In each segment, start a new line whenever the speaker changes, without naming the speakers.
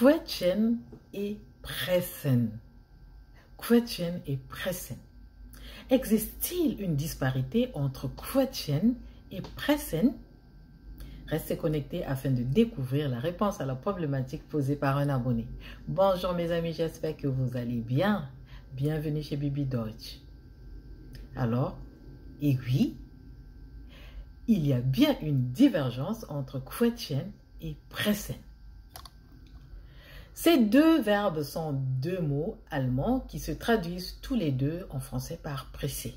Quetchen et pressen. Quetchen et pressen. Existe-t-il une disparité entre quetchen et pressen? Restez connectés afin de découvrir la réponse à la problématique posée par un abonné. Bonjour mes amis, j'espère que vous allez bien. Bienvenue chez Bibi Deutsch. Alors, et oui, il y a bien une divergence entre quetchen et pressen. Ces deux verbes sont deux mots allemands qui se traduisent tous les deux en français par presser.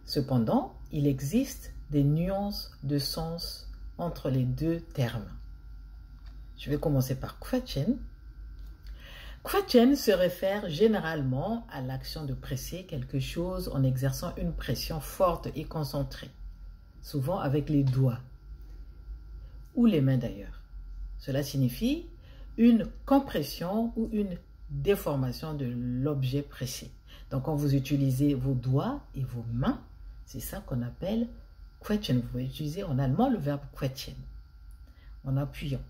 Cependant, il existe des nuances de sens entre les deux termes. Je vais commencer par quetchen. Quetchen se réfère généralement à l'action de presser quelque chose en exerçant une pression forte et concentrée, souvent avec les doigts ou les mains d'ailleurs. Cela signifie une compression ou une déformation de l'objet pressé. Donc, quand vous utilisez vos doigts et vos mains, c'est ça qu'on appelle quetchen. Vous pouvez utiliser en allemand le verbe quetchen en appuyant.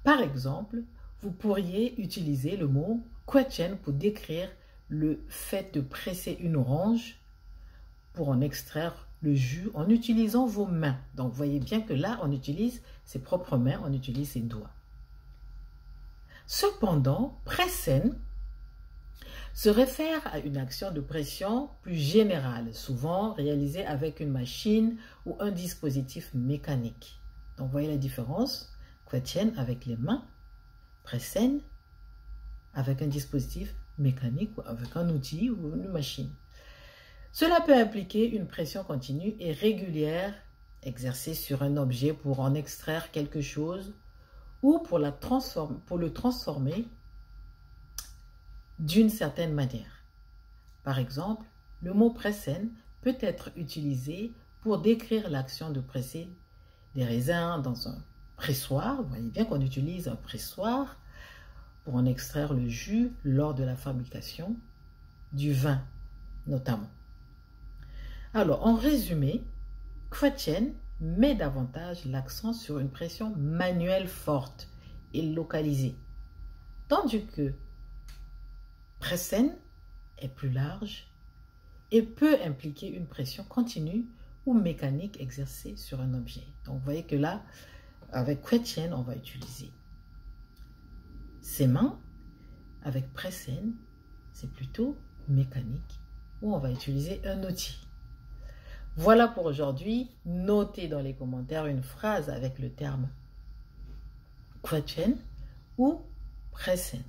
Par exemple, vous pourriez utiliser le mot quetchen pour décrire le fait de presser une orange pour en extraire le jus en utilisant vos mains. Donc, vous voyez bien que là, on utilise ses propres mains, on utilise ses doigts. Cependant, pressen se réfère à une action de pression plus générale, souvent réalisée avec une machine ou un dispositif mécanique. Donc, vous voyez la différence? Quetchen avec les mains, pressen avec un dispositif mécanique ou avec un outil ou une machine. Cela peut impliquer une pression continue et régulière exercée sur un objet pour en extraire quelque chose ou pour le transformer d'une certaine manière. Par exemple, le mot pressen peut être utilisé pour décrire l'action de presser des raisins dans un pressoir. Vous voyez bien qu'on utilise un pressoir pour en extraire le jus lors de la fabrication du vin, notamment. Alors, en résumé, quetchen met davantage l'accent sur une pression manuelle forte et localisée, tandis que pressen est plus large et peut impliquer une pression continue ou mécanique exercée sur un objet. Donc, vous voyez que là, avec quetchen, on va utiliser ses mains. Avec pressen, c'est plutôt mécanique, où on va utiliser un outil. Voilà pour aujourd'hui. Notez dans les commentaires une phrase avec le terme quetchen ou pressen,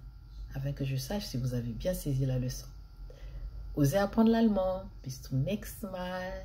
afin que je sache si vous avez bien saisi la leçon. Osez apprendre l'allemand. Bis zum nächsten Mal.